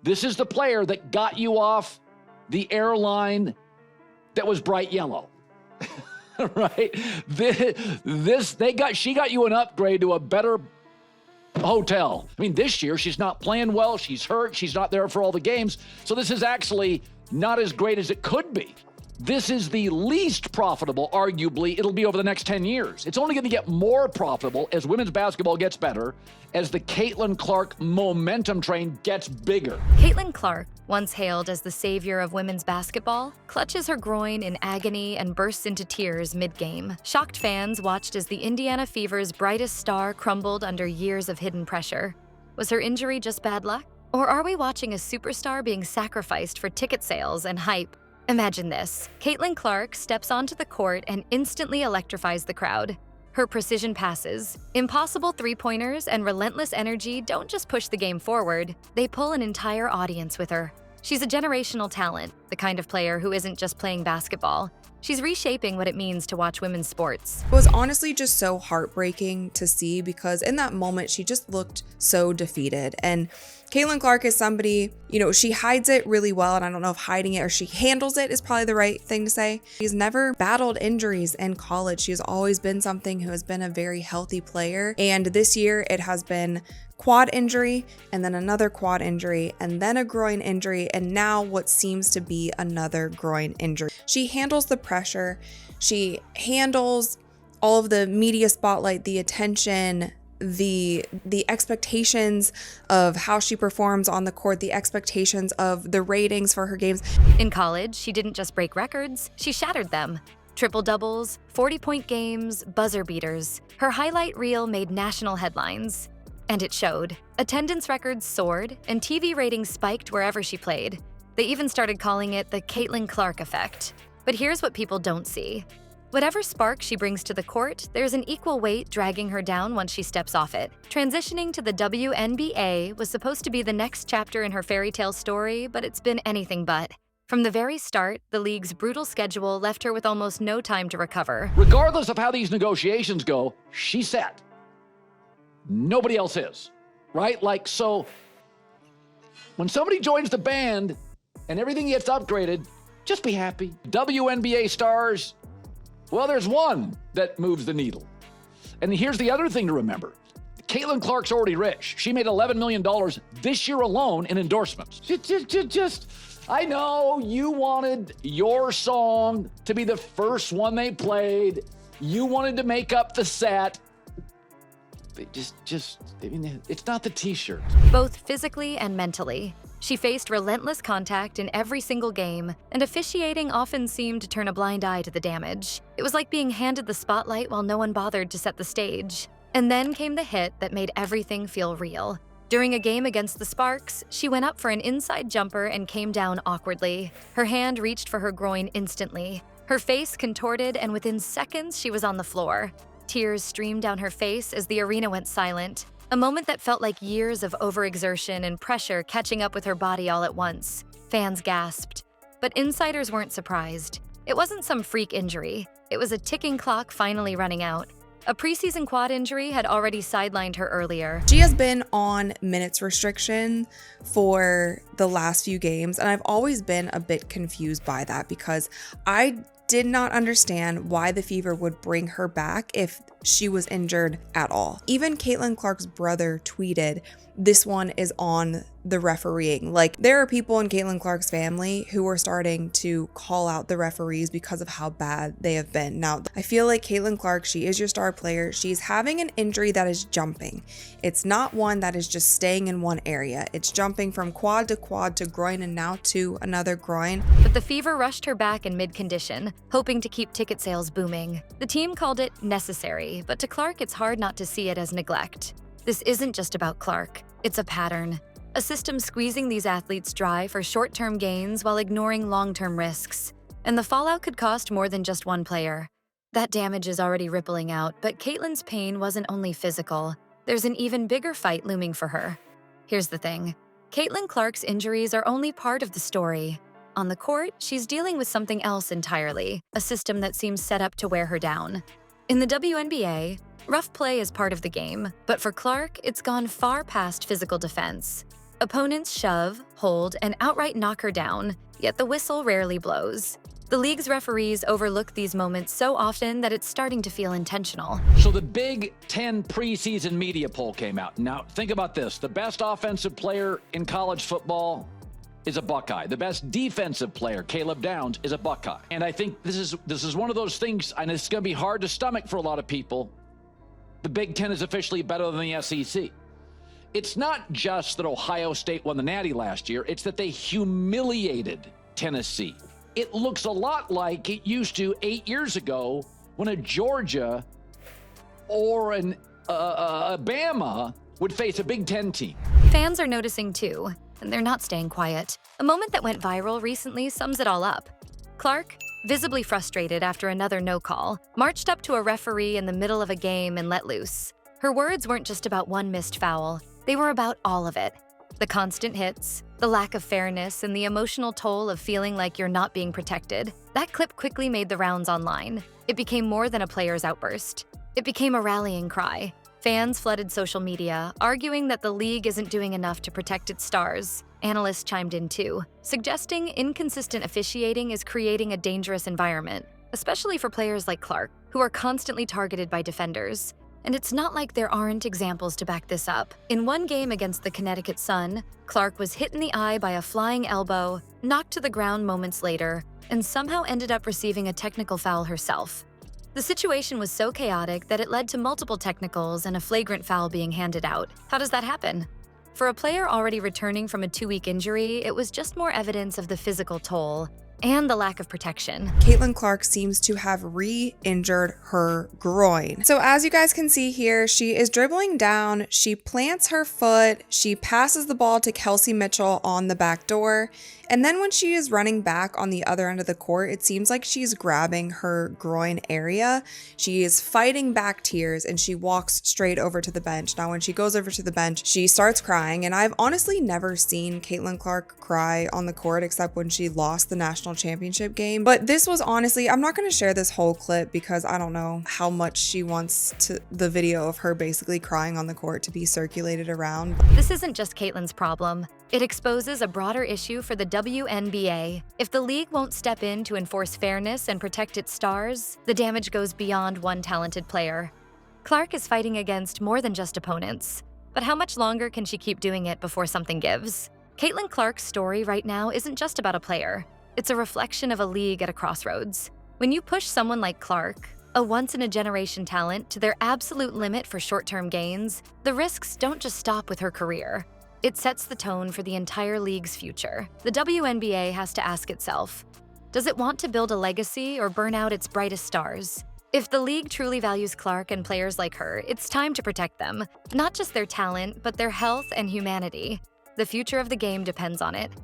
This is the player that got you off the airline that was bright yellow. Right? She got you an upgrade to a better hotel. I mean, this year she's not playing well. She's hurt. She's not there for all the games. So this is actually not as great as it could be. This is the least profitable, arguably, it'll be over the next 10 years. It's only going to get more profitable as women's basketball gets better, as the Caitlin Clark momentum train gets bigger. Caitlin Clark, once hailed as the savior of women's basketball, clutches her groin in agony and bursts into tears mid-game. Shocked fans watched as the Indiana Fever's brightest star crumbled under years of hidden pressure. Was her injury just bad luck? Or are we watching a superstar being sacrificed for ticket sales and hype? Imagine this. Caitlin Clark steps onto the court and instantly electrifies the crowd. Her precision passes, impossible three-pointers, and relentless energy don't just push the game forward, they pull an entire audience with her. She's a generational talent, the kind of player who isn't just playing basketball. She's reshaping what it means to watch women's sports. It was honestly just so heartbreaking to see because in that moment, she just looked so defeated. And Caitlin Clark is somebody, she hides it really well. And I don't know if hiding it or she handles it is probably the right thing to say. She's never battled injuries in college. She's always been something who has been a very healthy player. And this year it has been quad injury and then another quad injury and then a groin injury and now what seems to be another groin injury. She handles the pressure. She handles all of the media spotlight, the attention, the expectations of how she performs on the court, the expectations of the ratings for her games. In college, she didn't just break records, she shattered them. Triple-doubles, 40-point games, buzzer beaters. Her highlight reel made national headlines. And it showed. Attendance records soared, and TV ratings spiked wherever she played. They even started calling it the Caitlin Clark effect. But here's what people don't see. Whatever spark she brings to the court, there's an equal weight dragging her down once she steps off it. Transitioning to the WNBA was supposed to be the next chapter in her fairy tale story, but it's been anything but. From the very start, the league's brutal schedule left her with almost no time to recover. Regardless of how these negotiations go, she's set. Nobody else is, right? So when somebody joins the band and everything gets upgraded, just be happy. WNBA stars, well, there's one that moves the needle. And here's the other thing to remember. Caitlin Clark's already rich. She made $11 million this year alone in endorsements. I know you wanted your song to be the first one they played. You wanted to make up the set. It's not the t-shirt. Both physically and mentally. She faced relentless contact in every single game, and officiating often seemed to turn a blind eye to the damage. It was like being handed the spotlight while no one bothered to set the stage. And then came the hit that made everything feel real. During a game against the Sparks, she went up for an inside jumper and came down awkwardly. Her hand reached for her groin instantly. Her face contorted, and within seconds, she was on the floor. Tears streamed down her face as the arena went silent, a moment that felt like years of overexertion and pressure catching up with her body all at once. Fans gasped. But insiders weren't surprised. It wasn't some freak injury. It was a ticking clock finally running out. A preseason quad injury had already sidelined her earlier. She has been on minutes restriction for the last few games, and I've always been a bit confused by that because I did not understand why the Fever would bring her back if she was injured at all. Even Caitlin Clark's brother tweeted, "This one is on the refereeing." There are people in Caitlin Clark's family who are starting to call out the referees because of how bad they have been. Now, I feel like Caitlin Clark, she is your star player. She's having an injury that is jumping. It's not one that is just staying in one area. It's jumping from quad to groin and now to another groin. But the Fever rushed her back in mid-condition, hoping to keep ticket sales booming. The team called it necessary, but to Clark, it's hard not to see it as neglect. This isn't just about Clark. It's a pattern. A system squeezing these athletes dry for short-term gains while ignoring long-term risks. And the fallout could cost more than just one player. That damage is already rippling out, but Caitlin's pain wasn't only physical. There's an even bigger fight looming for her. Here's the thing. Caitlin Clark's injuries are only part of the story. On the court, she's dealing with something else entirely, a system that seems set up to wear her down. In the WNBA, rough play is part of the game, but for Clark, it's gone far past physical defense. Opponents shove, hold, and outright knock her down, yet the whistle rarely blows. The league's referees overlook these moments so often that it's starting to feel intentional. So the Big Ten preseason media poll came out. Now, think about this. The best offensive player in college football is a Buckeye. The best defensive player, Caleb Downs, is a Buckeye. And I think this is one of those things, and it's going to be hard to stomach for a lot of people. The Big Ten is officially better than the SEC. It's not just that Ohio State won the Natty last year. It's that they humiliated Tennessee. It looks a lot like it used to 8 years ago when a Georgia or an Bama would face a Big Ten team. Fans are noticing too, and they're not staying quiet. A moment that went viral recently sums it all up. Clark, visibly frustrated after another no call, marched up to a referee in the middle of a game and let loose. Her words weren't just about one missed foul. They were about all of it. The constant hits, the lack of fairness, and the emotional toll of feeling like you're not being protected. That clip quickly made the rounds online. It became more than a player's outburst. It became a rallying cry. Fans flooded social media, arguing that the league isn't doing enough to protect its stars. Analysts chimed in too, suggesting inconsistent officiating is creating a dangerous environment, especially for players like Clark, who are constantly targeted by defenders. And it's not like there aren't examples to back this up. In one game against the Connecticut Sun, Clark was hit in the eye by a flying elbow, knocked to the ground moments later, and somehow ended up receiving a technical foul herself. The situation was so chaotic that it led to multiple technicals and a flagrant foul being handed out. How does that happen? For a player already returning from a 2-week injury, it was just more evidence of the physical toll and the lack of protection. Caitlin Clark seems to have re-injured her groin. So as you guys can see here, she is dribbling down, she plants her foot, she passes the ball to Kelsey Mitchell on the back door, and then when she is running back on the other end of the court, it seems like she's grabbing her groin area. She is fighting back tears and she walks straight over to the bench. Now, when she goes over to the bench, she starts crying, and I've honestly never seen Caitlin Clark cry on the court except when she lost the national championship game. But this was honestly, I'm not going to share this whole clip because I don't know how much she wants the video of her basically crying on the court to be circulated around. This isn't just Caitlin's problem. It exposes a broader issue for the WNBA. If the league won't step in to enforce fairness and protect its stars, the damage goes beyond one talented player. Clark is fighting against more than just opponents. But how much longer can she keep doing it before something gives? Caitlin Clark's story right now isn't just about a player. It's a reflection of a league at a crossroads. When you push someone like Clark, a once-in-a-generation talent, to their absolute limit for short-term gains, the risks don't just stop with her career. It sets the tone for the entire league's future. The WNBA has to ask itself, does it want to build a legacy or burn out its brightest stars? If the league truly values Clark and players like her, it's time to protect them. Not just their talent, but their health and humanity. The future of the game depends on it.